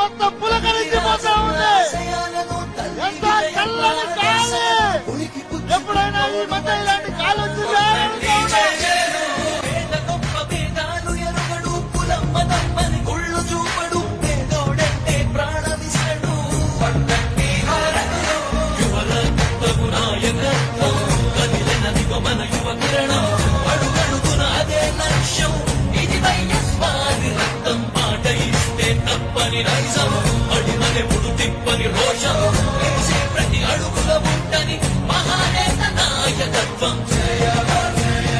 మొత్తం పులకరించిపోతా ఉంది. ఎంత చల్లని గాలి! ఎప్పుడైనా ఈ మధ్య ఇలాంటి గాలి వచ్చిందా? మన యువ కిరణం అడుగడుగున అదే లక్ష్యం. ఇది వైఎస్ఆర్ రక్తం, మాట ఇస్తే తప్పని నైజం, అడిమనెప్పుడు తిప్పని రోషం, వేసే ప్రతి అడుగుల ఉంటని మహానేత నాయకత్వం. జయ జయ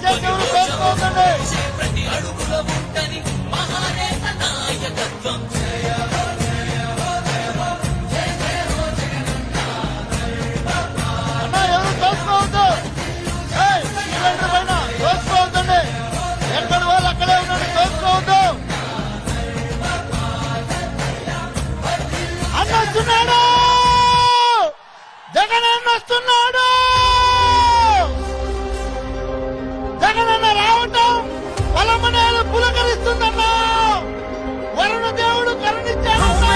దయచేసి ఎవరు తోసుకోవద్దండి. ప్రతి అడుగుల ఉంటని మహానేత నాయకత్వం. అన్నా ఎవరు తోసుకోవద్దు. సిలిండర్ పైన తోసుకోవద్దండి. ఎక్కడ వాళ్ళు అక్కడే ఉండండి, తోసుకోవద్దు. అన్న వస్తున్నాడు, జగన్ అన్న వస్తున్నాడు. జగనన్న రావటం పొలమనేలు పులకరిస్తుందన్నా. వరుణ దేవుడు కరుణించాడన్నా.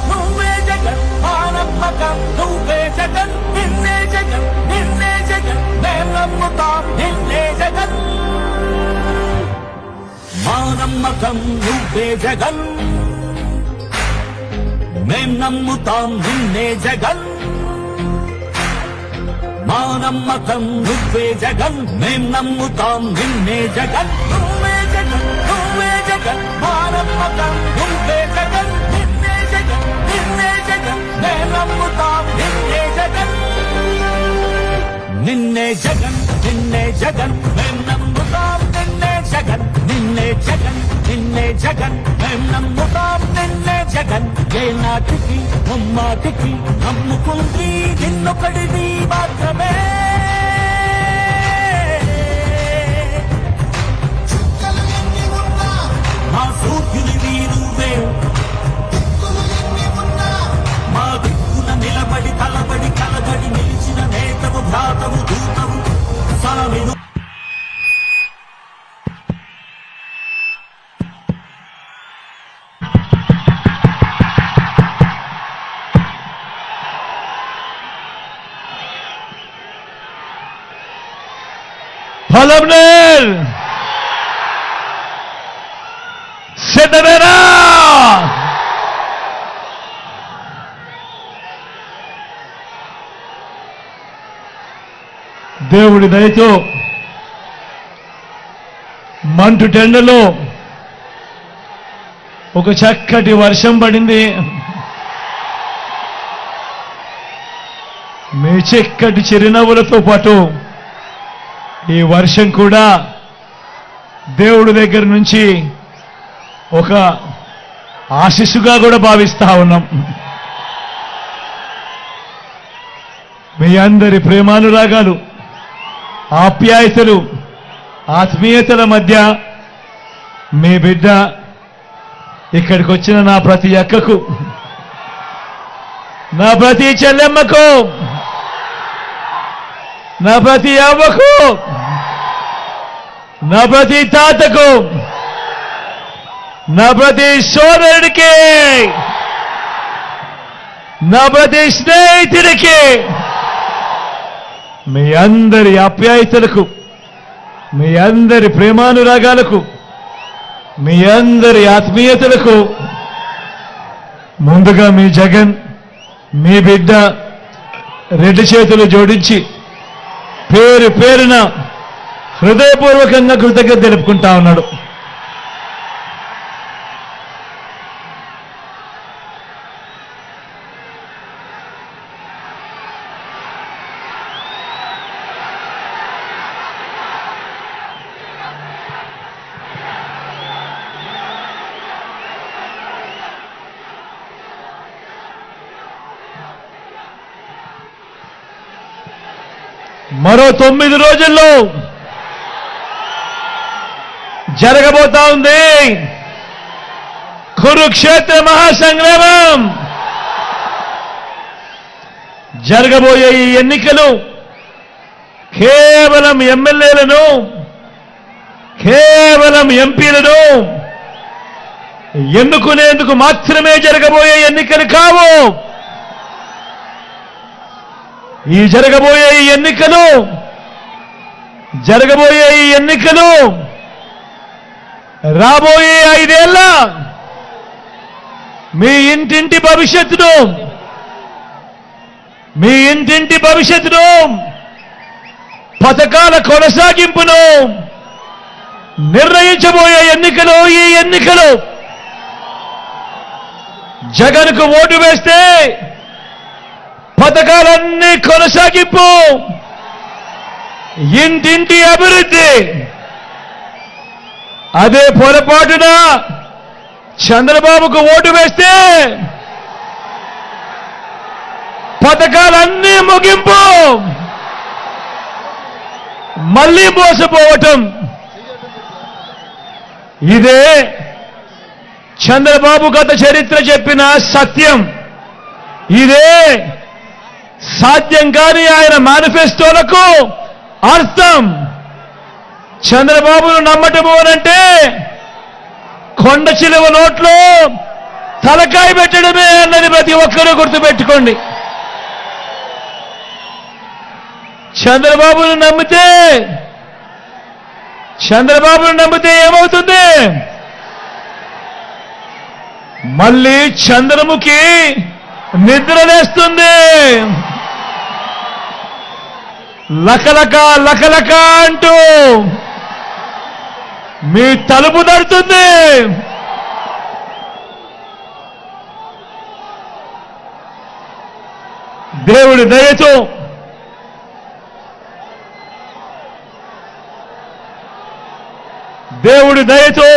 నువ్వే జగన్ మానమ్మకం, నువ్వే జగన్, నిన్నే జగన్, నిన్నే జగన్, మేం నమ్ముతాం నిన్నే జగన్. మానమ్మకం నువ్వే జగన్, మేం నమ్ముతాం నిన్నే జగన్. మానమ్మకం నువ్వే జగన్, మేం నమ్ముతాం నిన్నే జగన్. నువ్వే జగన్, నువ్వే జగన్, మానమ్మకం నువ్వే జగన్, నిన్నే జగన్, నిన్నే జగన్, మేం నమ్ముతాం నిన్నే జగన్. నిన్నే జగన్, నిన్నే జగన్, మేం నమ్ముతాం నిన్నే జగన్, నిన్నే జగన్, నిన్నే జగన్, మేం నమ్ముతాం నిన్నే జగన్. ఏ నాటికి ముమ్మాటికి నమ్ముకుంది నిన్నొకడిది మాత్రమే. మా సూర్యునివి నువ్వే, మా దిక్కున నిలబడి తలబడి కలబడి నిలిచిన నేతవు, భ్రాతవు, దూతవు, సామిను. పొలంనేల్ సిద్ధమేనా? దేవుడి దయతో మంటు టెండలో ఒక చక్కటి వర్షం పడింది. మీ చక్కటి చిరునవ్వులతో పాటు ఈ వర్షం కూడా దేవుడి దగ్గర నుంచి ఒక ఆశీస్సుగా కూడా భావిస్తా ఉన్నాం. మీ అందరి ప్రేమానురాగాలు, ఆప్యాయతలు, ఆత్మీయతల మధ్య మీ బిడ్డ ఇక్కడికి వచ్చిన నా ప్రతి అక్కకు, నా ప్రతి చెల్లెమ్మకు, నా ప్రతి అవ్వకు, నా ప్రతి తాతకు, నా ప్రతి సోదరుడికి, నా ప్రతి స్నేహితుడికి, మీ అందరి ఆప్యాయతలకు, మీ అందరి ప్రేమానురాగాలకు, మీ అందరి ఆత్మీయతలకు ముందుగా మీ జగన్, మీ బిడ్డ రెండు చేతులు జోడించి పేరు పేరున హృదయపూర్వకంగా కృతజ్ఞత తెలుపుకుంటా ఉన్నాడు. మరో 9 రోజుల్లో జరగబోతా ఉంది కురుక్షేత్ర మహాసంగ్రామం. జరగబోయే ఈ ఎన్నికలు కేవలం ఎమ్మెల్యేలను, కేవలం ఎంపీలను ఎన్నుకునేందుకు మాత్రమే జరగబోయే ఎన్నికలు కావు. ఈ జరగబోయే ఈ ఎన్నికలు రాబోయే 5 ఏళ్ల మీ ఇంటింటి భవిష్యత్తును, పథకాల కొనసాగింపును నిర్ణయించబోయే ఎన్నికలు. ఈ ఎన్నికలు జగన్కు ఓటు వేస్తే పథకాలన్నీ కొనసాగింపు, ఇంటింటి అభివృద్ధి. అదే పొరపాటున చంద్రబాబుకు ఓటు వేస్తే పథకాలన్నీ ముగింపు, మళ్ళీ మోసపోవటం. ఇదే చంద్రబాబు గత చరిత్ర చెప్పిన సత్యం. ఇదే సాధ్యం కాని ఆయన మేనిఫెస్టోలకు అర్థం. చంద్రబాబును నమ్మటము అనంటే కొండ చిలువ నోట్లో తలకాయ పెట్టడమే అన్నది ప్రతి ఒక్కరూ గుర్తుపెట్టుకోండి. చంద్రబాబును నమ్మితే ఏమవుతుంది? మళ్ళీ చంద్రముఖి నిద్రలేస్తుంది. లకలక లకలక అంటూ మీ తలుపు తడుతుంది. దేవుడి దయతో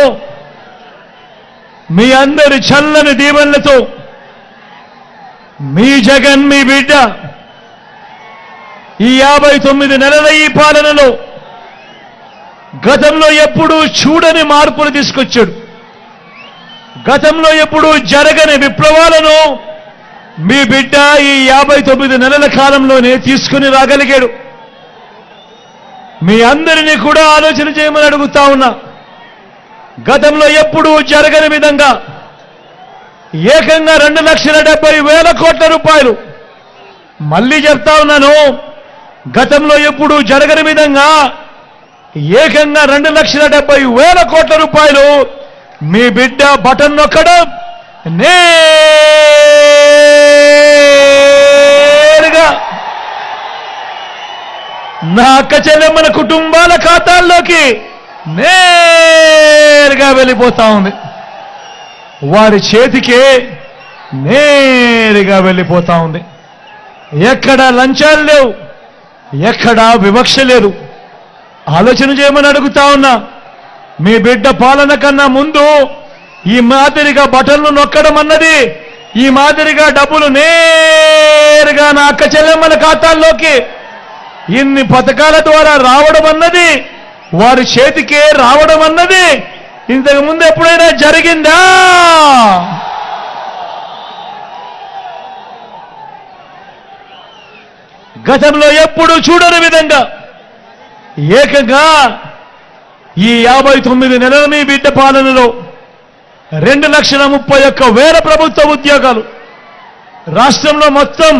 మీ అందరి చల్లని దీవెనలతో మీ జగన్, మీ బిడ్డ ఈ 59 నెలల ఈ పాలనలో గతంలో ఎప్పుడూ చూడని మార్పులు తీసుకొచ్చాడు. గతంలో ఎప్పుడూ జరగని విప్లవాలను మీ బిడ్డ ఈ 59 నెలల కాలంలోనే తీసుకుని రాగలిగాడు. మీ అందరినీ కూడా ఆలోచన చేయమని అడుగుతా ఉన్నా. గతంలో ఎప్పుడూ జరగని విధంగా ఏకంగా 2,70,000 కోట్ల రూపాయలు, మళ్ళీ చెప్తా ఉన్నాను, గతంలో ఎప్పుడూ జరగని విధంగా ఏకంగా 2,70,000 కోట్ల రూపాయలు మీ బిడ్డ బటన్ నొక్కడం, నేరుగా నా అక్క చెల్లెమ్మల కుటుంబాల ఖాతాల్లోకి నేరుగా వెళ్ళిపోతా ఉంది. వారి చేతికే నేరుగా వెళ్ళిపోతా ఉంది. ఎక్కడా లంచాలు లేవు, ఎక్కడా వివక్ష లేదు. ఆలోచన చేయమని అడుగుతా ఉన్నా. మీ బిడ్డ పాలన కన్నా ముందు ఈ మాదిరిగా బటన్లు నొక్కడం అన్నది, ఈ మాదిరిగా డబ్బులు నేరుగా నా అక్క చెల్లెమ్మల ఖాతాల్లోకి ఇన్ని పథకాల ద్వారా రావడం అన్నది, వారి చేతికే రావడం అన్నది ఇంతకు ముందు ఎప్పుడైనా జరిగిందా? గతంలో ఎప్పుడు చూడని విధంగా ఏకంగా ఈ 59 నెలల మీ బిడ్డ పాలనలో 2,31,000 ప్రభుత్వ ఉద్యోగాలు. రాష్ట్రంలో మొత్తం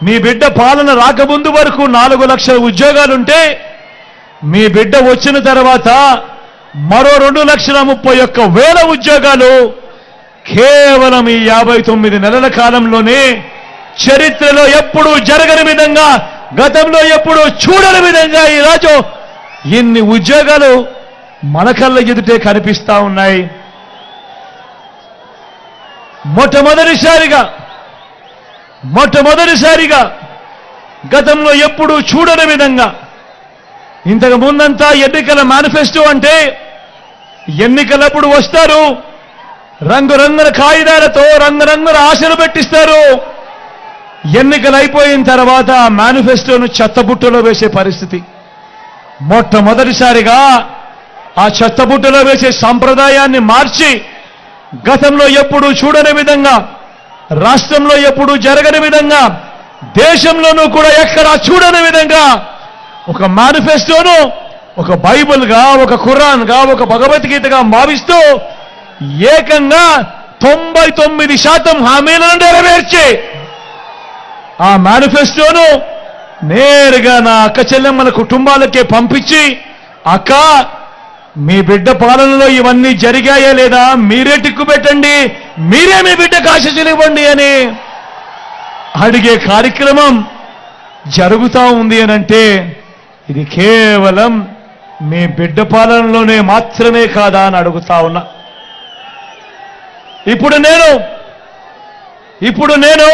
మీ బిడ్డ పాలన రాకముందు వరకు 4 లక్షల ఉద్యోగాలుంటే మీ బిడ్డ వచ్చిన తర్వాత మరో 2,31,000 ఉద్యోగాలు కేవలం ఈ 59 నెలల కాలంలోనే చరిత్రలో ఎప్పుడూ జరగని విధంగా, గతంలో ఎప్పుడూ చూడని విధంగా ఈరోజు ఇన్ని ఉద్యోగాలు మన కళ్ళ ఎదుటే కనిపిస్తా ఉన్నాయి. మొట్టమొదటిసారిగా గతంలో ఎప్పుడూ చూడని విధంగా, ఇంతకు ముందంతా ఎన్నికల మేనిఫెస్టో అంటే ఎన్నికలప్పుడు వస్తారు, రంగురంగుల కాగితాలతో రంగురంగుల ఆశలు పెట్టిస్తారు. ఎన్నికలు అయిపోయిన తర్వాత ఆ మేనిఫెస్టోను చెత్తబుట్టలో వేసే పరిస్థితి. మొట్టమొదటిసారిగా ఆ చెత్తబుట్టలో వేసే సంప్రదాయాన్ని మార్చి, గతంలో ఎప్పుడూ చూడని విధంగా, రాష్ట్రంలో ఎప్పుడూ జరగని విధంగా, దేశంలోనూ కూడా ఎక్కడా చూడని విధంగా ఒక మేనిఫెస్టోను ఒక బైబిల్గా, ఒక ఖురాన్గా, ఒక భగవద్గీతగా భావిస్తూ ఏకంగా 99% హామీలను నెరవేర్చి ఆ మేనిఫెస్టోను నేరుగా నా అక్క చెల్లెమ్మల కుటుంబాలకే పంపించి, అక్క మీ బిడ్డ పాలనలో ఇవన్నీ జరిగాయా లేదా మీరే టిక్కు పెట్టండి, మీరే మీ బిడ్డకు ఆశీస్సులు ఇవ్వండి అని అడిగే కార్యక్రమం జరుగుతూ ఉంది అనంటే ఇది కేవలం మీ బిడ్డ పాలనలోనే మాత్రమే కాదా అని అడుగుతా ఉన్నా. ఇప్పుడు నేను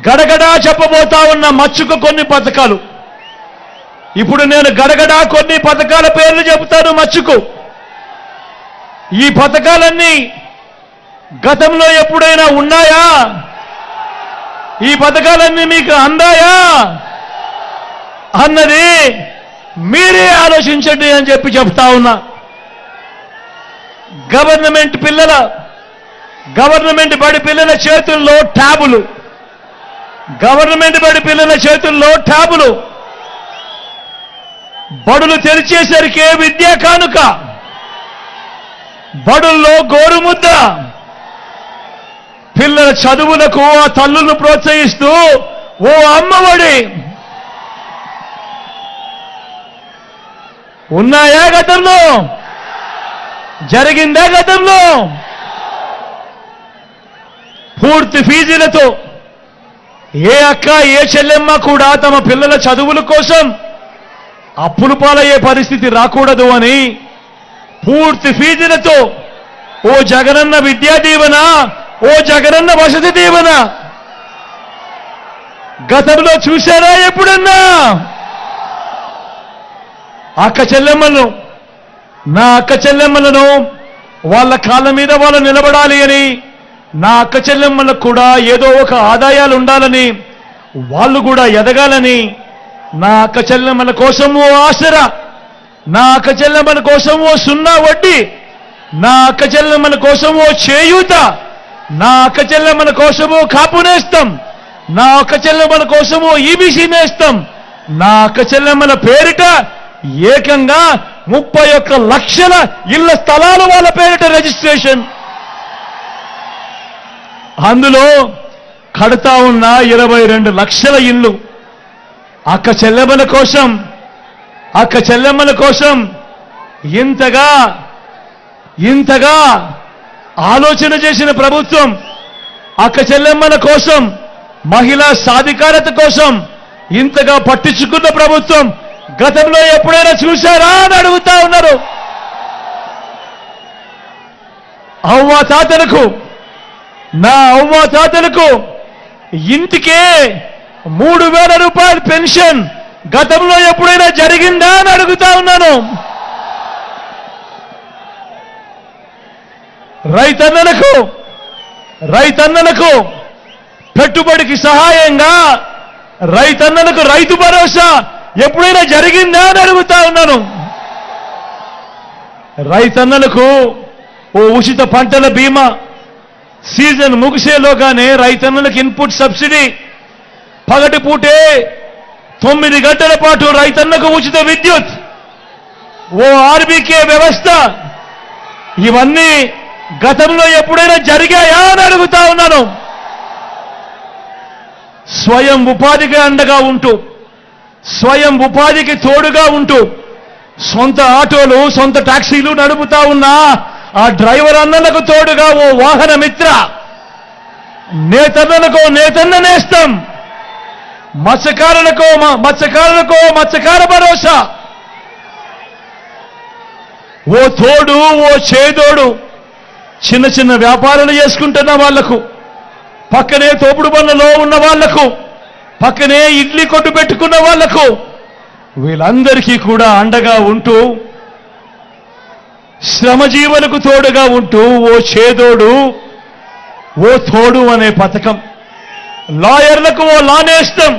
గడగడా చెప్పబోతా ఉన్న మచ్చుకు కొన్ని పథకాలు ఇప్పుడు నేను గడగడా కొన్ని పథకాల పేర్లు చెబుతాను మచ్చుకు. ఈ పథకాలన్నీ గతంలో ఎప్పుడైనా ఉన్నాయా? ఈ పథకాలన్నీ మీకు అందాయా అన్నది మీరే ఆలోచించండి అని చెప్పి చెప్తా ఉన్నా. గవర్నమెంట్ బడి పిల్లల చేతుల్లో ట్యాబులు, గవర్నమెంట్ బడి పిల్లల చేతుల్లో ట్యాబులు, బడులు తెరిచేసరికే విద్యా కానుక, బడుల్లో గోరుముద్ద, పిల్లల చదువులకు ఆ తల్లులను ప్రోత్సహిస్తూ ఓ అమ్మఒడి. ఉన్నాయా గతంలో? జరిగిందా గతంలో? పూర్తి ఫీజులతో ఏ అక్క ఏ చెల్లెమ్మ కూడా తమ పిల్లల చదువుల కోసం అప్పులు పాలయ్యే పరిస్థితి రాకూడదు అని పూర్తి ఫీజులతో ఓ జగనన్న విద్యా దీవెన, ఓ జగనన్న వసతి దీవెన గతంలో చూశారా ఎప్పుడన్నా? అక్క చెల్లెమ్మలను, నా అక్క చెల్లెమ్మలను వాళ్ళ కాళ్ళ మీద వాళ్ళు నిలబడాలి అని, నా అక్క చెల్లెమ్మలకు కూడా ఏదో ఒక ఆదాయాలు ఉండాలని, వాళ్ళు కూడా ఎదగాలని, నా అక్క చెల్లెమ్మల కోసం ఓ ఆసరా, నా అక్క చెల్లెమ్మల కోసం ఓ సున్నా వడ్డీ, నా అక్క చెల్లెమ్మల కోసం ఓ చేయూత, నా అక్క చెల్లెమ్మల కోసమో కాపు నేస్తం, నా అక్క చెల్లెమ్మల కోసమో ఈబీసీ నేస్తం, నా అక్క చెల్లెమ్మల పేరిట ఏకంగా 31 లక్షల ఇళ్ల స్థలాలు వాళ్ళ పేరిట రిజిస్ట్రేషన్. అందులో కడతా ఉన్న 22 లక్షల ఇళ్ళు అక్క చెల్లెమ్మల కోసం. అక్క చెల్లెమ్మల కోసం ఇంతగా ఆలోచన చేసిన ప్రభుత్వం, అక్క చెల్లెమ్మల కోసం, మహిళా సాధికారత కోసం ఇంతగా పట్టించుకున్న ప్రభుత్వం గతంలో ఎప్పుడైనా చూశారా అని అడుగుతా ఉన్నారు. అవ్వా తాతలకు, నా అవ్వా తాతలకు ఇంటికే 3,000 రూపాయల పెన్షన్ గతంలో ఎప్పుడైనా జరిగిందా అని అడుగుతా ఉన్నాను. రైతన్నలకు పెట్టుబడికి సహాయంగా రైతన్నలకు రైతు భరోసా ఎప్పుడైనా జరిగిందా అని అడుగుతా ఉన్నాను. రైతన్నలకు ఓ ఉచిత పంటల బీమా, సీజన్ ముగిసేలోగానే రైతన్నలకు ఇన్పుట్ సబ్సిడీ, పగటిపూటే 9 గంటల పాటు రైతన్నకు ఉచిత విద్యుత్, ఓ ఆర్బీకే వ్యవస్థ, ఇవన్నీ గతంలో ఎప్పుడైనా జరిగాయా అని అడుగుతా ఉన్నాను. స్వయం ఉపాధికి అండగా ఉంటూ, స్వయం ఉపాధికి తోడుగా ఉంటూ సొంత ఆటోలు, సొంత టాక్సీలు నడుపుతా ఉన్న ఆ డ్రైవర్ అన్నలకు తోడుగా ఓ వాహన మిత్ర, నేతన్నలకు నేతన్న నేస్తం, మత్స్యకారులకు మత్స్యకార భరోసా, ఓ తోడు, ఓ చేదోడు. చిన్న చిన్న వ్యాపారాలు చేసుకుంటున్న వాళ్లకు, పక్కనే తోపుడు బండ్లలో ఉన్న వాళ్లకు, పక్కనే ఇడ్లీ కొట్టు పెట్టుకున్న వాళ్లకు, వీళ్ళందరికీ కూడా అండగా ఉంటూ, శ్రమజీవులకు తోడుగా ఉంటూ ఓ చేదోడు, ఓ తోడు అనే పథకం. లాయర్లకు ఓ లానేస్తం.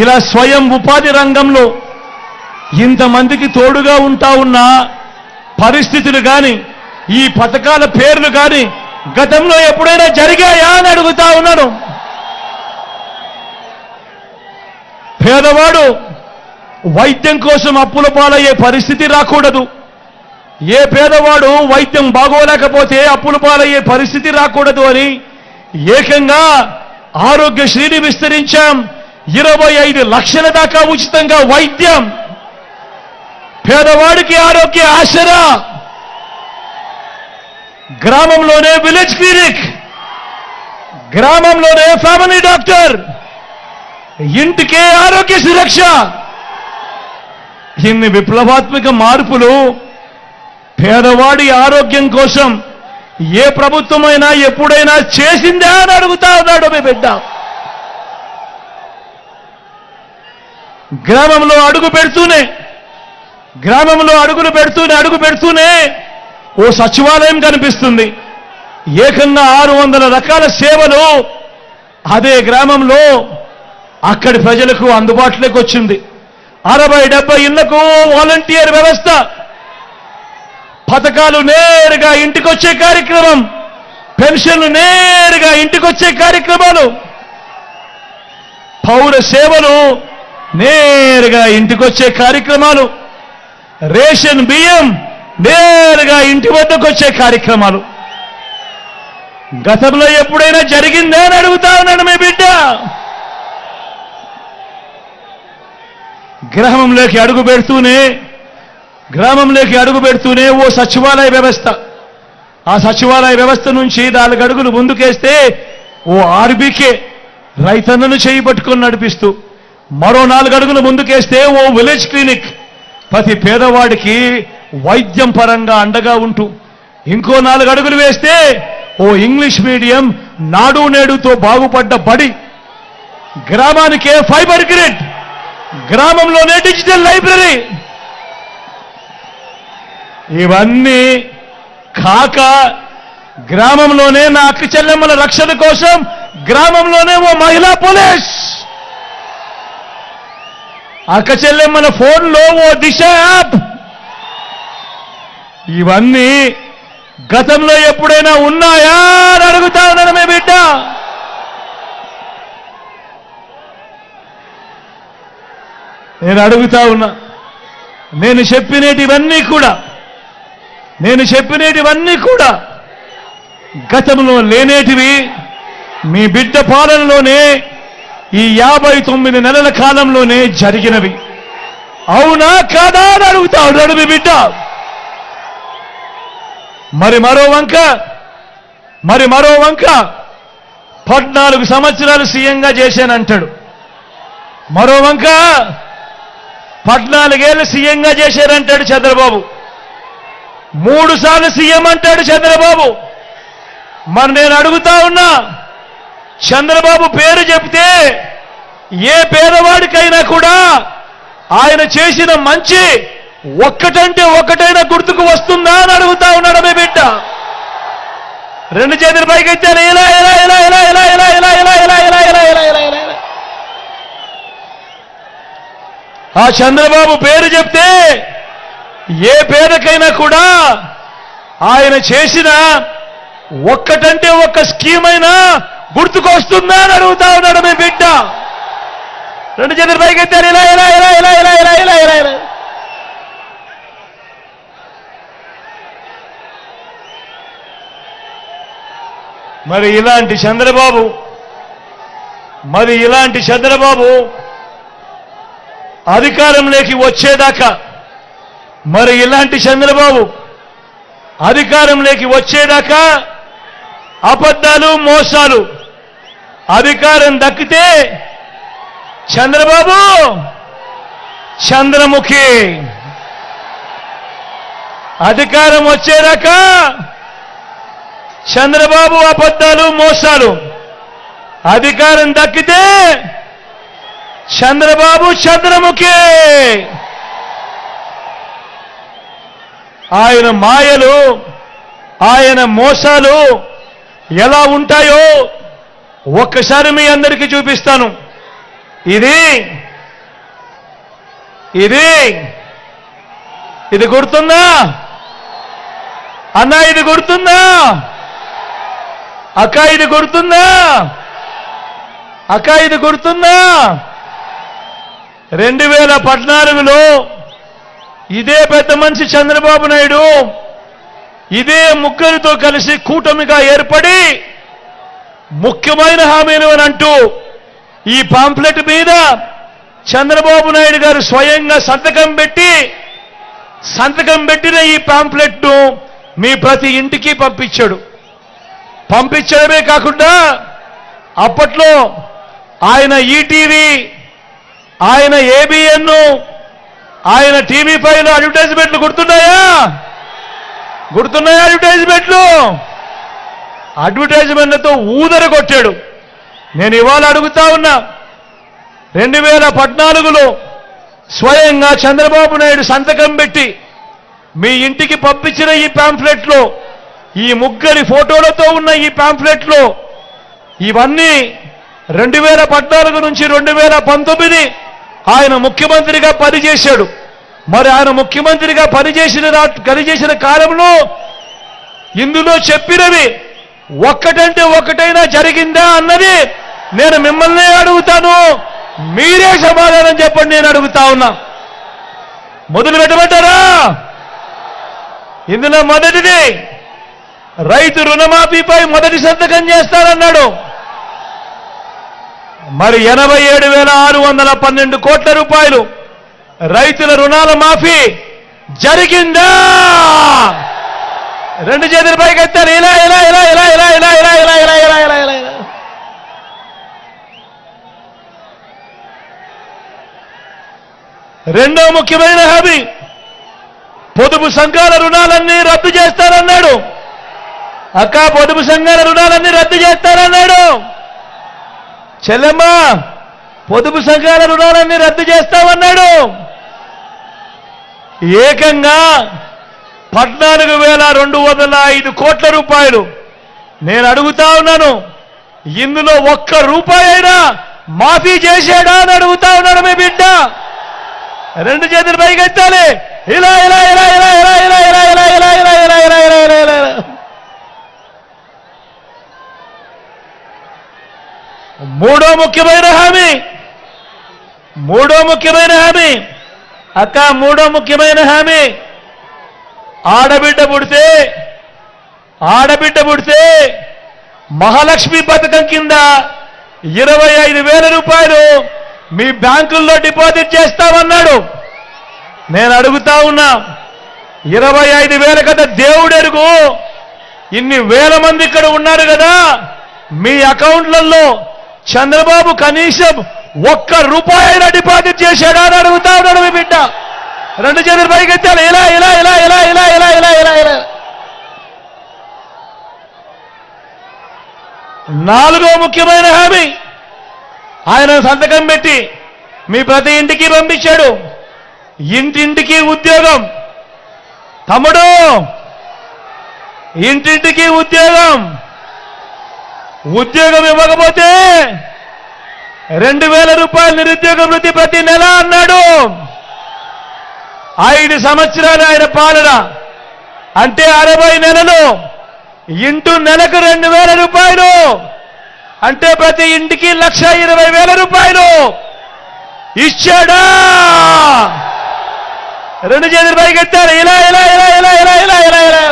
ఇలా స్వయం ఉపాధి రంగంలో ఇంతమందికి తోడుగా ఉంటా ఉన్న పరిస్థితులు కానీ, ఈ పథకాల పేర్లు కానీ గతంలో ఎప్పుడైనా జరిగాయా అని అడుగుతా ఉన్నాను. పేదవాడు వైద్యం కోసం అప్పుల పాలయ్యే పరిస్థితి రాకూడదు. ఏ పేదవాడు వైద్యం బాగోలేకపోతే అప్పుల పాలయ్యే పరిస్థితి రాకూడదు అని ఏకంగా ఆరోగ్యశ్రీని విస్తరించాం. 25 లక్షల దాకా ఉచితంగా వైద్యం, పేదవాడికి ఆరోగ్య ఆసరా, గ్రామంలోనే విలేజ్ క్లినిక్, గ్రామంలోనే ఫ్యామిలీ డాక్టర్, ఇంటికే ఆరోగ్య సురక్ష. ఇన్ని విప్లవాత్మక మార్పులు పేదవాడి ఆరోగ్యం కోసం ఏ ప్రభుత్వమైనా ఎప్పుడైనా చేసిందా అని అడుగుతా ఉన్నాడు మీ బిడ్డ. గ్రామంలో అడుగు పెడుతూనే ఓ సచివాలయం కనిపిస్తుంది. ఏకంగా 600 రకాల సేవలు అదే గ్రామంలో అక్కడి ప్రజలకు అందుబాటులోకి వచ్చింది. 60-70 ఇళ్లకు వాలంటీర్ వ్యవస్థ, పథకాలు నేరుగా ఇంటికొచ్చే కార్యక్రమం, పెన్షన్లు నేరుగా ఇంటికొచ్చే కార్యక్రమాలు, పౌర సేవలు నేరుగా ఇంటికొచ్చే కార్యక్రమాలు, రేషన్ బియ్యం నేరుగా ఇంటి వద్దకు వచ్చే కార్యక్రమాలు గతంలో ఎప్పుడైనా జరిగిందా అని అడుగుతా ఉన్నాడు మీ బిడ్డ. గ్రామంలోకి అడుగు పెడుతూనే ఓ సచివాలయ వ్యవస్థ, ఆ సచివాలయ వ్యవస్థ నుంచి 4 అడుగులు ముందుకేస్తే ఓ ఆర్బీకే రైతన్నను చేయి పట్టుకొని నడిపిస్తూ, మరో 4 అడుగులు ముందుకేస్తే ఓ విలేజ్ క్లినిక్ ప్రతి పేదవాడికి వైద్యం పరంగా అండగా ఉంటూ, ఇంకో 4 అడుగులు వేస్తే ఓ ఇంగ్లీష్ మీడియం నాడు నేడుతో బాగుపడ్డ బడి, గ్రామానికే ఫైబర్ గ్రిడ్, గ్రామంలోనే డిజిటల్ లైబ్రరీ, ఇవన్నీ కాక గ్రామంలోనే నా అక్క చెల్లెమ్మల రక్షణ కోసం గ్రామంలోనే ఓ మహిళా పోలీస్, అక్క చెల్లెమ్మల ఫోన్లో ఓ దిశ యాప్. ఇవన్నీ గతంలో ఎప్పుడైనా ఉన్నాయా అని అడుగుతా ఉన్నాను మీ బిడ్డ. నేను అడుగుతా ఉన్నా, నేను చెప్పినేటివన్నీ కూడా గతంలో లేనేటివి మీ బిడ్డ పాలనలోనే ఈ 59 నెలల కాలంలోనే జరిగినవి. అవునా కాదా అని అడుగుతా ఉన్నాడు మీ బిడ్డ. మరి మరో వంక 14 సంవత్సరాలు సీఎంగా చేశానంటాడు. మరో వంక 14 ఏళ్ళు సీఎంగా చేశారంటాడు చంద్రబాబు. 3 సార్లు సీఎం అంటాడు చంద్రబాబు. మరి నేను అడుగుతా ఉన్నా, చంద్రబాబు పేరు చెప్తే ఏ పేదవాడికైనా కూడా ఆయన చేసిన మంచి ఒక్కటైనా గుర్తుకు వస్తుందా అని అడుగుతా ఉన్నాడు మీ బిడ్డ. 2 చేతులు పైకెత్తాను. ఇలా ఆ చంద్రబాబు పేరు చెప్తే ఏ పేదకైనా కూడా ఆయన చేసిన ఒక్క స్కీమ్ అయినా గుర్తుకొస్తుందా అని అడుగుతా ఉన్నాడు మీ బిడ్డ. 2 చేతులు పైకెత్తారు. ఇలా మరి ఇలాంటి చంద్రబాబు అధికారంలోకి వచ్చేదాకా అబద్ధాలు, మోసాలు. అధికారం దక్కితే చంద్రబాబు చంద్రముఖి, అధికారం వచ్చేదాకా చంద్రబాబు అబద్ధాలు, మోసాలు. అధికారం దక్కితే చంద్రబాబు చంద్రముఖి. ఆయన మాయలు, ఆయన మోసాలు ఎలా ఉంటాయో ఒక్కసారి మీ అందరికీ చూపిస్తాను. ఇది గుర్తుందా అన్నా? ఇది గుర్తుందా అక్క? ఇది గుర్తుందా అక్క? ఇది గుర్తుందా? 2014లో ఇదే పెద్ద మనిషి చంద్రబాబు నాయుడు ఇదే ముగ్గురితో కలిసి కూటమిగా ఏర్పడి ముఖ్యమైన హామీలు అని అంటూ ఈ పాంప్లెట్ మీద చంద్రబాబు నాయుడు గారు స్వయంగా సంతకం పెట్టిన ఈ పాంప్లెట్ను మీ ప్రతి ఇంటికి పంపించడమే కాకుండా అప్పట్లో ఆయన ఈటీవీ, ఆయన ఏబిఎన్, ఆయన టీవీ5లో అడ్వర్టైజ్మెంట్లు గుర్తున్నాయా? అడ్వర్టైజ్మెంట్లతో ఊదర కొట్టాడు. నేను ఇవాళ అడుగుతా ఉన్నా, 2014లో స్వయంగా చంద్రబాబు నాయుడు సంతకం పెట్టి మీ ఇంటికి పంపించిన ఈ పాంఫ్లెట్లో, ఈ ముగ్గురి ఫోటోలతో ఉన్న ఈ పాంఫ్లెట్లో ఇవన్నీ 2014 నుంచి 2019 ఆయన ముఖ్యమంత్రిగా పనిచేశాడు. మరి ఆయన ముఖ్యమంత్రిగా పనిచేసిన కాలంలో ఇందులో చెప్పినవి ఒక్కటంటే ఒకటైనా జరిగిందా అన్నది నేను మిమ్మల్ని అడుగుతాను. మీరే సమాధానం చెప్పండి, నేను అడుగుతా ఉన్నా. మొదలు పెట్టమంటారా? ఇందులో మొదటిది, రైతు రుణమాఫీపై మొదటి సంతకం చేస్తారన్నాడు. మరి 87,612 కోట్ల రూపాయలు రైతుల రుణాల మాఫీ జరిగిందా? రెండు చేతుల పైకి ఎత్తారు. ఇలా ఇలా ఇలా ఇలా ఇలా ఇలా ఇలా ఇలా ఇలా ఇలా ఇలా ఇలా ఇలా. రెండో ముఖ్యమైన హామీ, పొదుపు సంఘాల రుణాలన్నీ రద్దు చేస్తారన్నాడు. అక్క, పొదుపు సంఘాల రుణాలన్నీ రద్దు చేస్తారన్నాడు. చెల్లెమ్మ, పొదుపు సంఘాల రుణాలన్నీ రద్దు చేస్తామన్నాడు. ఏకంగా 14,205 కోట్ల రూపాయలు. నేను అడుగుతా ఉన్నాను, ఇందులో ఒక్క రూపాయి అయినా మాఫీ చేశాడా అని అడుగుతా ఉన్నాడు మీ బిడ్డ. రెండు చేతులు పైకి ఎత్తాలి. ఇలా ఇలా ఇలా ఇలా ఇలా ఇలా ఇలా ఇలా ఇలా ఇలా ఇలా ఇలా ఇలా ఇలా ఇలా ఇలా. మూడో ముఖ్యమైన హామీ అక్క, మూడో ముఖ్యమైన హామీ, ఆడబిడ్డ పుడితే మహాలక్ష్మి పథకం కింద 25,000 రూపాయలు మీ బ్యాంకుల్లో డిపాజిట్ చేస్తామన్నాడు. నేను అడుగుతా ఉన్నా, 25,000 కదా దేవుడెరుగు, ఇన్ని వేల మంది ఇక్కడ ఉన్నారు కదా, మీ అకౌంట్లలో చంద్రబాబు కనీసం ఒక్క రూపాయి అయినా డిపాజిట్ చేశాడా అని అడుగుతా ఉన్నాడు మీ బిడ్డ. రెండు చేతులు పైకి ఎత్తాలి. ఇలా ఇలా ఇలా ఇలా ఇలా ఇలా ఇలా ఇలా ఇలా. నాలుగో ముఖ్యమైన హామీ, ఆయన సంతకం పెట్టి మీ ప్రతి ఇంటికి పంపించాడు. ఇంటింటికి ఉద్యోగం. తమ్ముడు, ఇంటింటికి ఉద్యోగం ఇవ్వకపోతే 2,000 రూపాయలు నిరుద్యోగ వృత్తి ప్రతి నెల అన్నాడు. 5 సంవత్సరాలు ఆయన పాలన అంటే 60 నెలలు ఇంటూ నెలకు 2,000 రూపాయలు అంటే ప్రతి ఇంటికి 1,20,000 రూపాయలు ఇచ్చాడా? రెండు చేతులు పైకి ఎత్తారు. ఇలా ఇలా ఇలా ఇలా ఇలా ఇలా ఇలా ఇలా.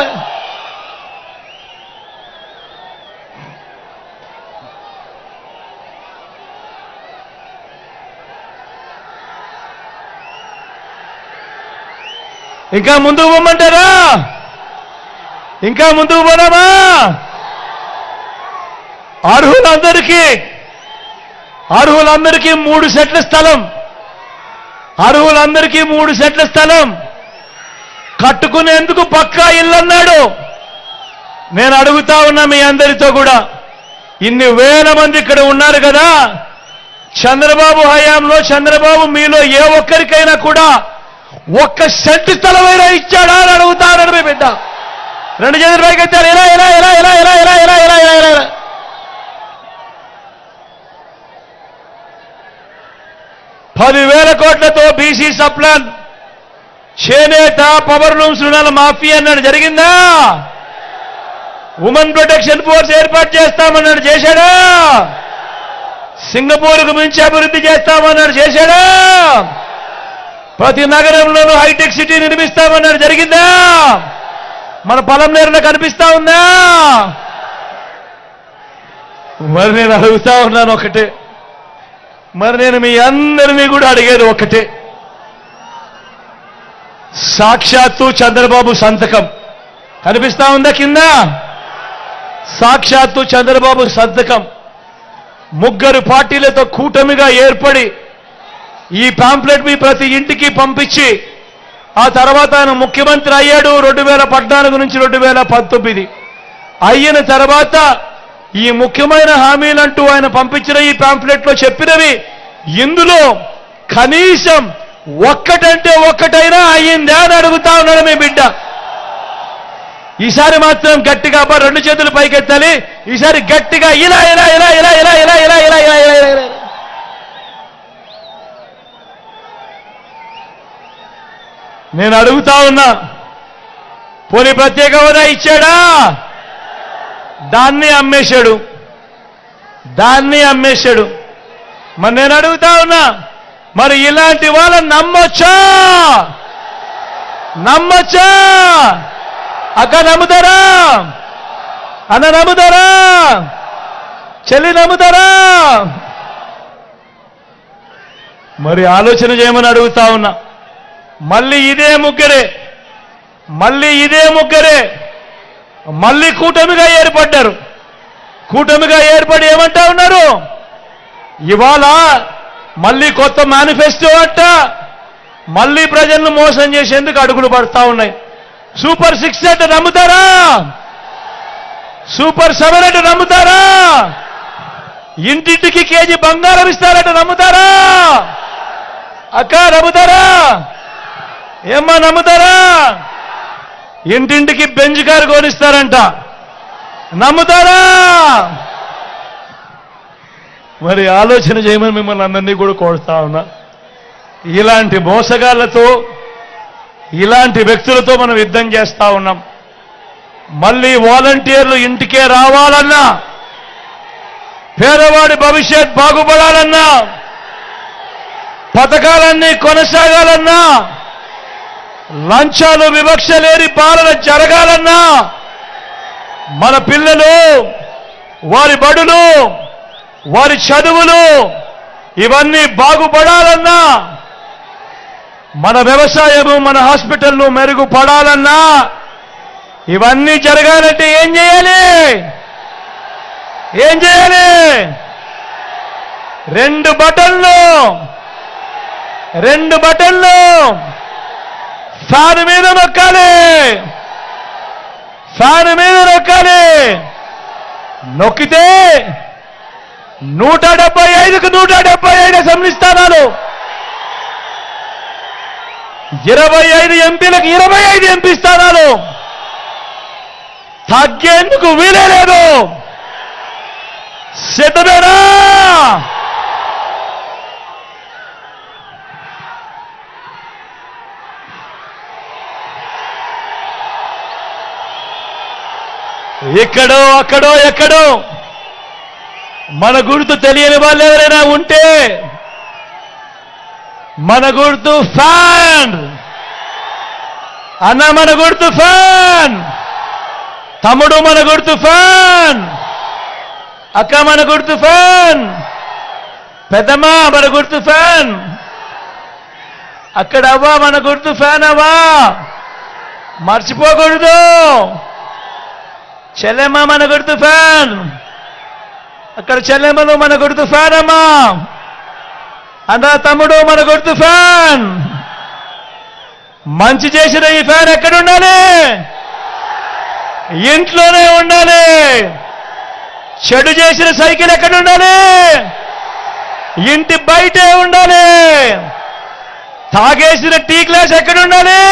ఇంకా ముందుకు పోమంటారా? ఇంకా ముందుకు పోదామా? అర్హులందరికీ 3 సెట్ల స్థలం, అర్హులందరికీ 3 సెట్ల స్థలం కట్టుకునేందుకు పక్కా ఇల్లు అన్నాడు. నేను అడుగుతా ఉన్నా మీ అందరితో కూడా, ఇన్ని వేల మంది ఇక్కడ ఉన్నారు కదా, చంద్రబాబు హయాంలో చంద్రబాబు మీలో ఏ ఒక్కరికైనా కూడా 1 సెంటు స్థలమైనా ఇచ్చాడా అని అడుగుతారని మీ బిడ్డ. రెండు చేతులు పైకి ఎత్తారు. ఇలా ఇలా ఇలా ఇలా ఇలా ఇలా ఇలా ఇలా ఇలా ఇలా. 10,000 కోట్లతో బీసీ సప్లాన్, చేనేత, పవర్ లూమ్స్ రుణాల మాఫీ అన్నాడు. జరిగిందా? ఉమెన్ ప్రొటెక్షన్ ఫోర్స్ ఏర్పాటు చేస్తామన్నాడు. చేశాడా? సింగపూర్కు మించి అభివృద్ధి చేస్తామన్నాడు. చేశాడా? ప్రతి నగరంలోనూ హైటెక్ సిటీ నిర్మిస్తామన్నాడు. జరిగిందా? మన పొలంనేరులో కనిపిస్తా ఉందా? మరి నేను అడుగుతా ఉన్నాను ఒకటే, మరి నేను మీ అందరినీ కూడా అడిగేది ఒకటే, సాక్షాత్తు చంద్రబాబు సంతకం కనిపిస్తా ఉందా కింద? సాక్షాత్తు చంద్రబాబు సంతకం 3 పార్టీలతో కూటమిగా ఏర్పడి ఈ పాంప్లెట్ మీ ప్రతి ఇంటికి పంపించి ఆ తర్వాత ఆయన ముఖ్యమంత్రి అయ్యాడు 2014 నుంచి 2019. అయిన తర్వాత ఈ ముఖ్యమైన హామీలంటూ ఆయన పంపించిన ఈ పాంప్లెట్లో చెప్పినవి ఇందులో కనీసం ఒక్కటంటే ఒక్కటైనా అయ్యిందా అని అడుగుతా ఉన్నాడు మీ బిడ్డ. ఈసారి మాత్రం గట్టిగా రెండు చేతులు పైకెత్తాలి. ఈసారి గట్టిగా ఇలా ఇలా ఇలా ఇలా ఇలా ఇలా ఇలా ఇలా ఇలా ఇలా ఇలా. నేను అడుగుతా ఉన్నా, పోనీ ప్రత్యేక హోదా ఇచ్చాడా? దాన్ని అమ్మేశాడు. మరి నేను అడుగుతా ఉన్నా, మరి ఇలాంటి వాళ్ళని నమ్మొచ్చా? అక్క నమ్ముతారా? అన్న నమ్ముతారా? చెల్లి నమ్ముతారా? మరి ఆలోచన చేయమని అడుగుతా ఉన్నా. మళ్ళీ ఇదే ముగ్గురే మళ్ళీ కూటమిగా ఏర్పడ్డారు. కూటమిగా ఏర్పడి ఏమంటా ఉన్నారు? ఇవాళ మళ్ళీ కొత్త మేనిఫెస్టో అంట, మళ్ళీ ప్రజలను మోసం చేసేందుకు అడుగులు పడతా ఉన్నాయి. సూపర్ 6 అంటే నమ్ముతారా? సూపర్ 7 అంటే నమ్ముతారా? ఇంటింటికి కేజీ బంగారం ఇస్తారంటే నమ్ముతారా? అక్క నమ్ముతారా? ఏమ్మా నమ్ముతారా? ఇంటింటికి బెంజ్ కారు కొనిస్తారంట, నమ్ముతారా? మరి ఆలోచన చేయమని మిమ్మల్ని అందరినీ కూడా కోరుతా ఉన్నా. ఇలాంటి మోసగాళ్లతో, ఇలాంటి వ్యక్తులతో మనం యుద్ధం చేస్తా ఉన్నాం. మళ్ళీ వాలంటీర్లు ఇంటికే రావాలన్నా, పేదవాడి భవిష్యత్ బాగుపడాలన్నా, పథకాలన్నీ కొనసాగాలన్నా, లంచాలు వివక్ష లేని పాలన జరగాలన్నా, మన పిల్లలు, వారి బడులు, వారి చదువులు ఇవన్నీ బాగుపడాలన్నా, మన వ్యవసాయము, మన హాస్పిటల్ను మెరుగుపడాలన్నా, ఇవన్నీ జరగాలంటే ఏం చేయాలి? 2 బటన్లు ఫ్యాన్ మీద నొక్కితే 175కు 175 అసెంబ్లీ స్థానాలు, 25 ఎంపీలకు 25 ఎంపీ స్థానాలు, తగ్గేందుకు వీలే లేదు. సిద్ధమేనా? ఇక్కడో అక్కడో ఎక్కడో మన గుర్తు తెలియని వాళ్ళు ఎవరైనా ఉంటే, మన గుర్తు ఫ్యాన్ అన్న, మన గుర్తు ఫ్యాన్ తమ్ముడు, మన గుర్తు ఫ్యాన్ అక్క, మన గుర్తు ఫ్యాన్ పెద్దమ్మ, మన గుర్తు ఫ్యాన్ అక్కడ అవ్వా, మన గుర్తు ఫ్యాన్ అవ్వా, మర్చిపోకూడదు. చెల్లెమ్మ మన గుర్తు ఫ్యాన్, అక్కడ చెల్లెమ్మలు మన గుర్తు ఫ్యాన్ అమ్మా, అన్న తమ్ముడు మన గుర్తు ఫ్యాన్. మంచి చేసిన ఈ ఫ్యాన్ ఎక్కడ ఉండాలి? ఇంట్లోనే ఉండాలి. చెడు చేసిన సైకిల్ ఎక్కడ ఉండాలి? ఇంటి బయటే ఉండాలి. తాగేసిన టీ గ్లాస్ ఎక్కడ ఉండాలి?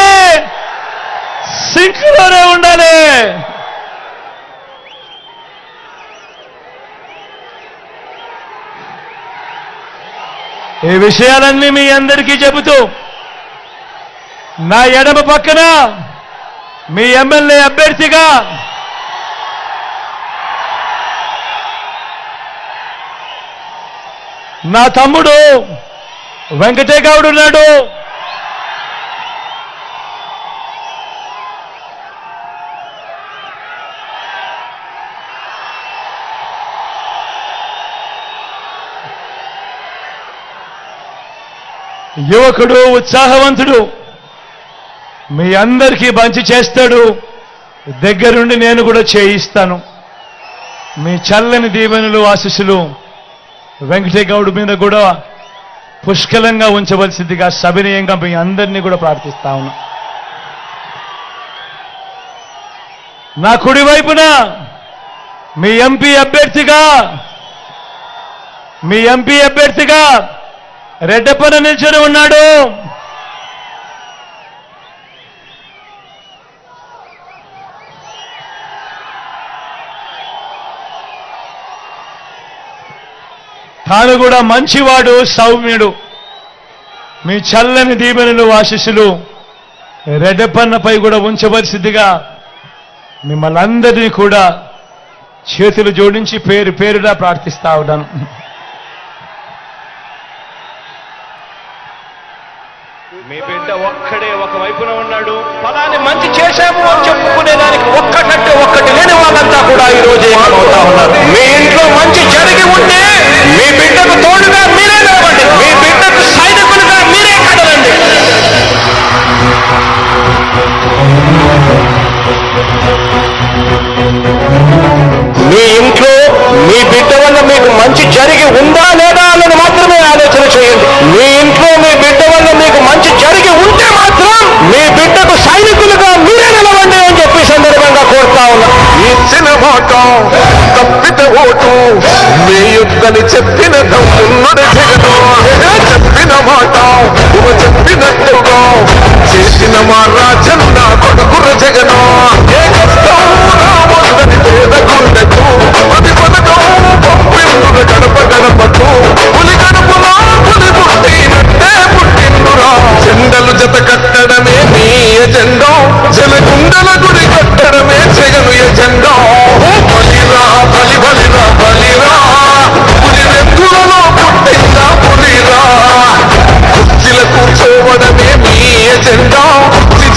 సింక్లోనే ఉండాలి. ఈ విషయాలన్నీ మీ అందరికీ చెబుతూ, నా ఎడమ పక్కన మీ ఎమ్మెల్యే అభ్యర్థిగా నా తమ్ముడు వెంకటేగౌడ్ ఉన్నాడు. యువకుడు, ఉత్సాహవంతుడు, మీ అందరికీ మంచి చేస్తాడు. దగ్గరుండి నేను కూడా చేయిస్తాను. మీ చల్లని దీవెనలు, ఆశీస్సులు వెంకటేగౌడ్ మీద కూడా పుష్కలంగా ఉంచవలసిందిగా సవినయంగా మీ అందరినీ కూడా ప్రార్థిస్తా ఉన్నా. నా కుడి వైపున మీ ఎంపీ అభ్యర్థిగా రెడ్డప్పన నిల్చొని ఉన్నాడు. తాను కూడా మంచివాడు, సౌమ్యుడు. మీ చల్లని దీవెనలు, ఆశీస్సులు రెడ్డప్పన్నపై కూడా ఉంచవలసిందిగా మిమ్మల్ని అందరినీ కూడా చేతులు జోడించి పేరు పేరుగా ప్రార్థిస్తా ఉన్నాను. మీ బిడ్డ ఒక్కడే ఒక వైపున ఉన్నాడు. ఫలాన్ని మంచి చేశాము అని చెప్పుకునే దానికి ఒక్కటంటే ఒక్కటి లేని వాళ్ళంతా కూడా ఈ రోజు ఏమవుతా ఉన్నారు. మీ ఇంట్లో మంచి జరిగి ఉంటే మీ బిడ్డకు తోడుగా మీరే నిలవండి. మీ బిడ్డకు సైనికులుగా మీరే కదలండి. మీ ఇంట్లో మీ బిడ్డ వల్ల మీకు మంచి జరిగి ఉందా లేదా అన్నది మాత్రమే ఆలోచన చేయండి. మీ ఇంట్లో మీ బిడ్డ వల్ల మీకు మంచి జరిగి ఉంటే మాత్రం మీ బిడ్డకు సైనికులుగా మీరే నిలవండి అని చెప్పి సందర్భంగా కోరుతా ఉన్నా. ఇచ్చిన మాట తప్పిత ఓటు మీ యుద్ధని చెప్పిన దమ్మున్నది జగను. చెప్పిన మాట చెప్పినట్టుగా చేసిన మా రాజన్న కొడుకుర జగను. ఏ కష్టం రావద్దని పేద గుండెకు అది పథకం పంపిండున గడప గడపకు. పులి గడపలా పులి పుట్టినట్టే పుట్టిండురా. జెండలు జత కట్టడమే మీ ఎజెండా. జలగుండల గుడి కట్టడమే జగను ఎజెండా. బలిరా బలి బలిరా బలిరా. పులి వెందులలో పుట్టిందా పులిరా. కుర్చీల కూర్చోవడమే మీ ఎజెండా.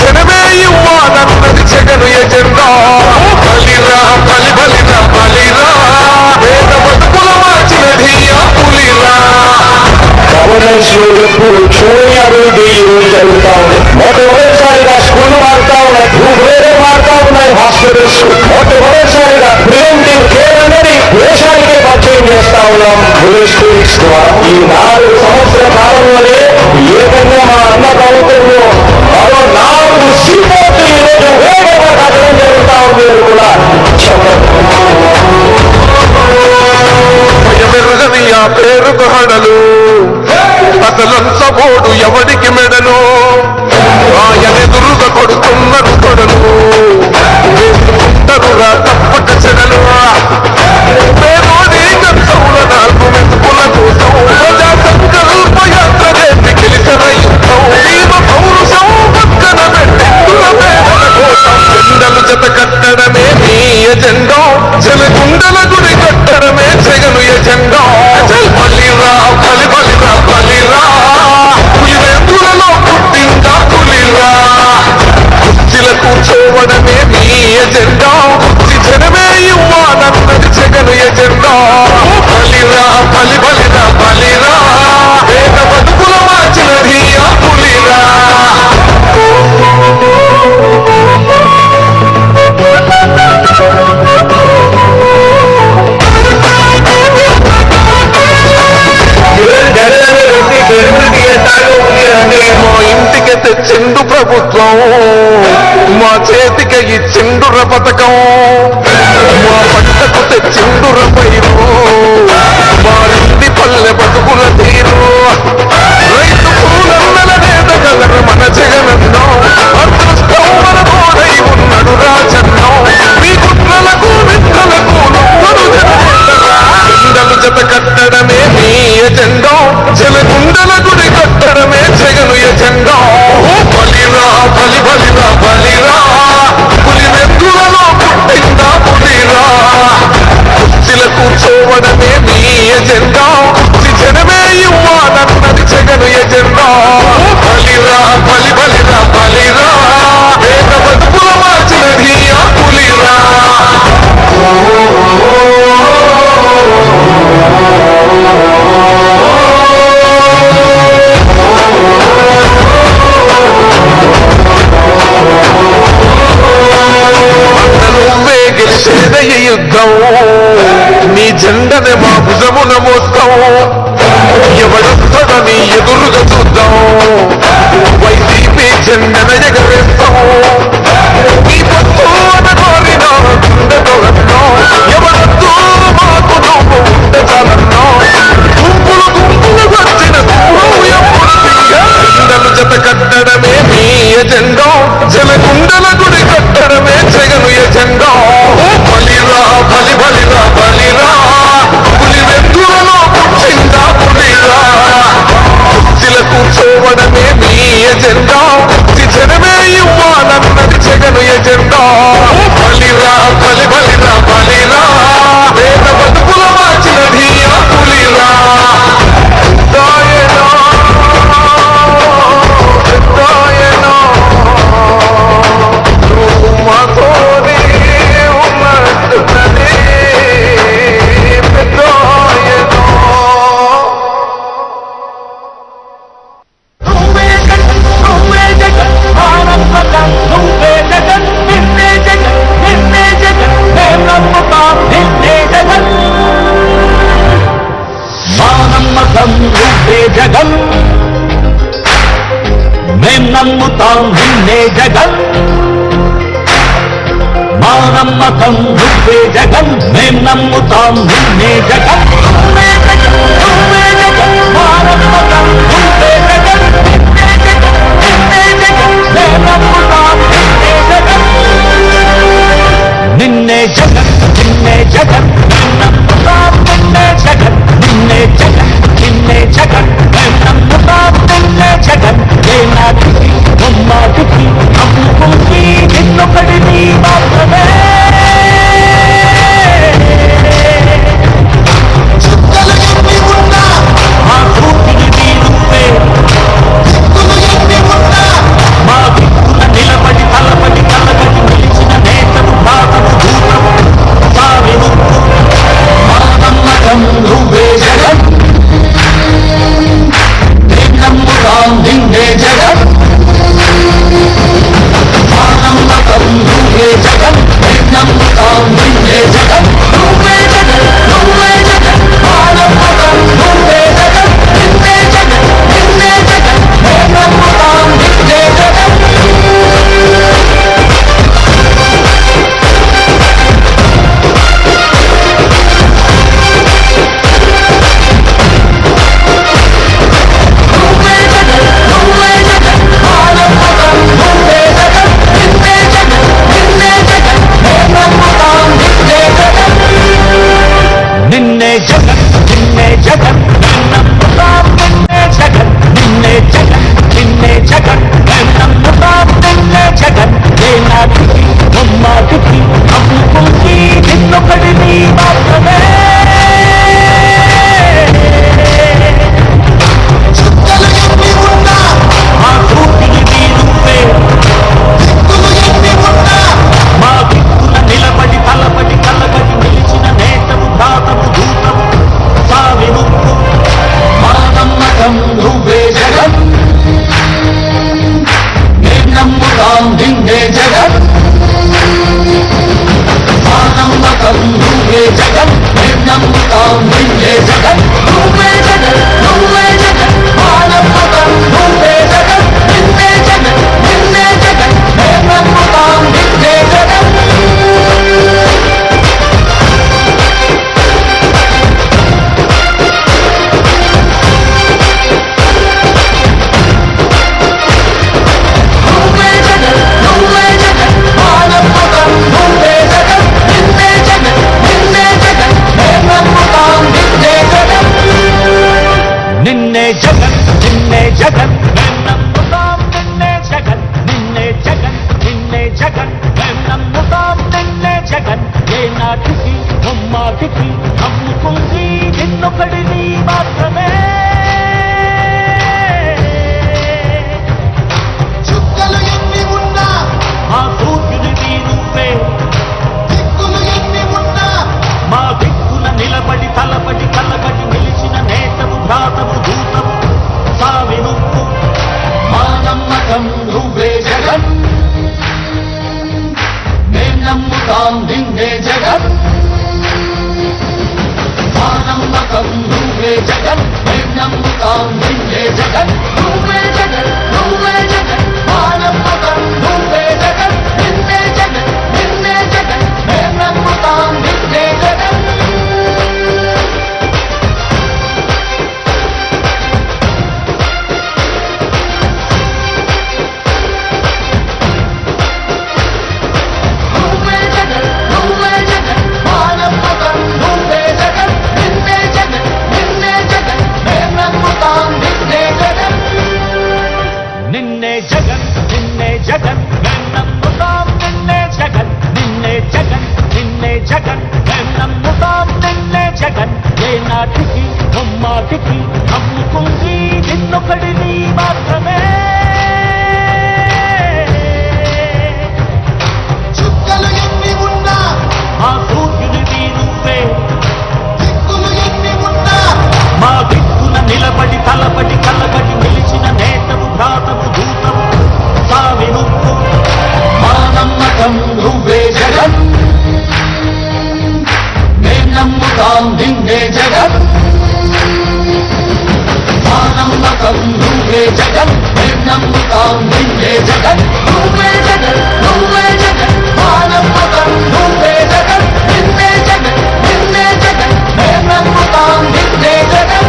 జనమే ఇవ్వాలన్నది జగను ఎజెండా. బలిరా బలి బలిరా బలిరా. పేద బతుకుల మార్చినది ఆ పులిరా. అభివృద్ధి జరుగుతా ఉంది. మొట్టమొదటిసారిగా స్కూల్ మారుతా ఉన్నాయి, భూభేదం మారుతా ఉన్నాయి, హాస్పిటల్స్. మొట్టమొదటిసారిగా ప్రివెంటివ్ కేర్ అనేది దేశానికే పరిచయం చేస్తా ఉన్నాం విలేజ్ క్లినిక్స్ ద్వారా. ఈ 4 సంవత్సరాల కాలంలోనే ఏకంగా మా అన్న ప్రభుత్వంలో మరో 4 సీపోర్ట్లు ఈరోజు వేగంగా కట్టడం జరుగుతా ఉంది కూడా భయమెరుగని ఆ పేరుకు హడలు. అసలంత బోడు ఎవడికి మెడలు. ఆయనెదురుగా కొడుతున్నారు కొడలు. వేసుకుంటారురా తప్పక చెడలు. పేదోడి గంటవుల 4 మెతుకుల కోసం ప్రజా సంకల్ప యాత్ర చేసి గెలిచిన యుద్ధం. జీవ పౌరుషం పక్కన పెట్టిందుల పేదల కోసం. జెండలు జత కట్టడమే మీ ఎజెండా. జలగుండల గుడి కట్టడమే జగను ఎజెండా. బలిరా బలి బలిరా బలిరా. పులి వెందులలో పుట్టిందా పులిరా. కుర్చీల కూర్చోవడమే మీ ఎజెండా. జనమే ఇవ్వాలన్నది జగను ఎజెండా. బలిరా బలి బలిరా బలిరా. పేద బతుకుల మార్చినది ఆ పులిరా. మా ఇంటికి తెచ్చిండు ప్రభుత్వం. మా చేతికి ఇచ్చిండుర పథకం. మా పంటకు తెచ్చిండుర పైరు. మారింది పల్లె బతుకుల తీరు. రైతు పూలన్నల నేతగలరు మన జగనన్నో. అదృష్టం మన తోడై ఉన్నాడు రాజన్నో. మీ కుట్రలకు విట్రలకు నొక్కడు జనలు జత కట్టడమే మీ ఎజెండా. జలగుండల గుడి కట్టడమే జగను ఎజెండా. బలిరా బలి బలిరా బలిరా. పులి వెందులలో పుట్టిందా పులిరా. కుర్చీల కూర్చోవడమే మీ ఎజెండా. జనమే ఇవ్వాలన్నది జగను ఎజెండా. బలిరా బలి బలిరా బలిరా. పేద బతుకుల మార్చినది ఆ పులిరా. గెలిచేదయ్య యుద్ధం. నీ జెండనే మా భుజమున మోస్తాం. ఎవడొస్తాడని ఎదురుగా చూద్దాం. వైసీపీ జెండన ఎగరేస్తాం. నీ పొత్తు అనగోరిన గుండెతో అన్నాం. ఎవడొద్దు మాకు నువ్వు ఉండే చాలన్నాం. గుంపులు గుంపులు వచ్చిన ఎప్పుడు జెండలు జత కట్టడమే మీ ఎజెండా. జలగుండల గుడి కట్టడమే జగను ఎజెండా. బలిరా బలి బలిరా బలిరా. పులి వెందులలో పుట్టింది నమ్మకం నువ్వే జగన్ మేం నమ్ముతాం నిన్నే జగన్ నువ్వే జగన్ నువ్వే జగన్ మా నమ్మకం నువ్వే జగన్ నిన్నే జగన్ నిన్నే జగన్ మేం నమ్ముతాం నిన్నే జగన్ నిన్నే జగన్ నిన్నే జగన్ మేం నమ్ముతాం నిన్నే జగన్ నిన్నే జగన్ నిన్నే జగన్ మేం నమ్ముతాం నిన్నే జగన్ ఏ నాటికి బొమ్మాటికి నమ్ముకుంది నిన్నొకడిని మాత్రమే చుక్కలు ఎన్ని ఉన్నా మా కూతురిని నువ్వే దిక్కులు ఎన్ని ఉన్నా మా దిక్కున నిలబడి తలబడి కలబడి నిలిచిన నేతను భాగము దూతము సావి నువ్వు మా నమ్మకం నువ్వే జగన్ మేం నమ్ముతాం నిన్నే జగన్ మా నమ్మకం నువ్వే జగన్ మేం నమ్ముతాం నిన్నే జగన్ నువ్వే జగన్ నువ్వే జగన్ మా నమ్మకం నువ్వే జగన్ నిన్నే జగన్ నిన్నే జగన్ మేం నమ్ముతాం నిన్నే జగన్ నువ్వే జగన్ నువ్వే జగన్ మా నమ్మకం నువ్వే జగన్ నిన్నే జగన్ నిన్నే జగన్ మేం నమ్ముతాం నిన్నే జగన్ నిన్నే జగన్ నిన్నే జగన్ మేం నమ్ముతాం నిన్నే జగన్ నిన్నే జగన్ నిన్నే జగన్ మేం నమ్ముతాం నిన్నే జగన్ ఏ నాటికి బొమ్మాటికి నమ్ముకుంది నిన్నొకడిని మాత్రమే చుక్కలు ఎన్ని ఉన్నా మా కూతురిని నువ్వే దిక్కులు ఎన్ని ఉన్నా మా దిక్కున నిలబడి తలబడి కలబడి నిలిచిన నేతము దాతము దూతము సావి నువ్వు మా నమ్మకం నువ్వే జగన్ మేం నమ్ముతాం నిన్నే జగన్ మా నమ్మకం నువ్వే జగన్ మేం నమ్ముతాం నిన్నే జగన్ నువ్వే జగన్ నువ్వే జగన్ మా నమ్మకం నువ్వే జగన్ నిన్నే జగన్ నిన్నే జగన్ మేం నమ్ముతాం నిన్నే జగన్ నువ్వే జగన్ నువ్వే జగన్ మా నమ్మకం నువ్వే జగన్ నిన్నే జగన్ నిన్నే జగన్ మేం నమ్ముతాం నిన్నే జగన్ నిన్నే జగన్ నిన్నే జగన్ మేం నమ్ముతాం నిన్నే జగన్ నిన్నే జగన్ నిన్నే జగన్ మేం నమ్ముతాం నిన్నే జగన్ ఏ నాటికి బొమ్మాటికి నమ్ముకుంది నిన్నొకడిని మాత్రమే చుక్కలు ఎన్ని ఉన్నా మా కూతురిని నువ్వే దిక్కులు ఎన్ని ఉన్నా మా దిక్కున నిలబడి తలబడి కలబడి నిలిచిన నేతము దాతము దూతము సావి నువ్వు మా నమ్మకం నువ్వే జగన్ మేం నమ్ముతాం నిన్నే జగన్ మా నమ్మకం నువ్వే జగన్ మేం నమ్ముతాం నిన్నే జగన్ నువ్వే జగన్ నువ్వే జగన్ మా నమ్మకం నువ్వే జగన్ నిన్నే జగన్ నిన్నే జగన్ మేం నమ్ముతాం నిన్నే జగన్ నువ్వే జగన్ నువ్వే జగన్ మా నమ్మకం నువ్వే జగన్ నిన్నే జగన్ నిన్నే జగన్ మేం నమ్ముతాం నిన్నే జగన్ నిన్నే జగన్ నిన్నే జగన్ మేం నమ్ముతాం నిన్నే జగన్ నిన్నే జగన్ నిన్నే జగన్ మేం నమ్ముతాం నిన్నే జగన్ ఏ నాటికి బొమ్మాటికి నమ్ముకుంది నిన్నొకడిని మాత్రమే చుక్కలు ఎన్ని ఉన్నా మా కూతురిని నువ్వే దిక్కులు ఎన్ని ఉన్నా మా దిక్కున నిలబడి తలబడి కలబడి నిలిచిన నేతము దాతము దూతము సావి నువ్వు మా నమ్మకం నువ్వే జగన్ మేం నమ్ముతాం నిన్నే జగన్ మా నమ్మకం నువ్వే జగన్ మేం నమ్ముతాం నిన్నే జగన్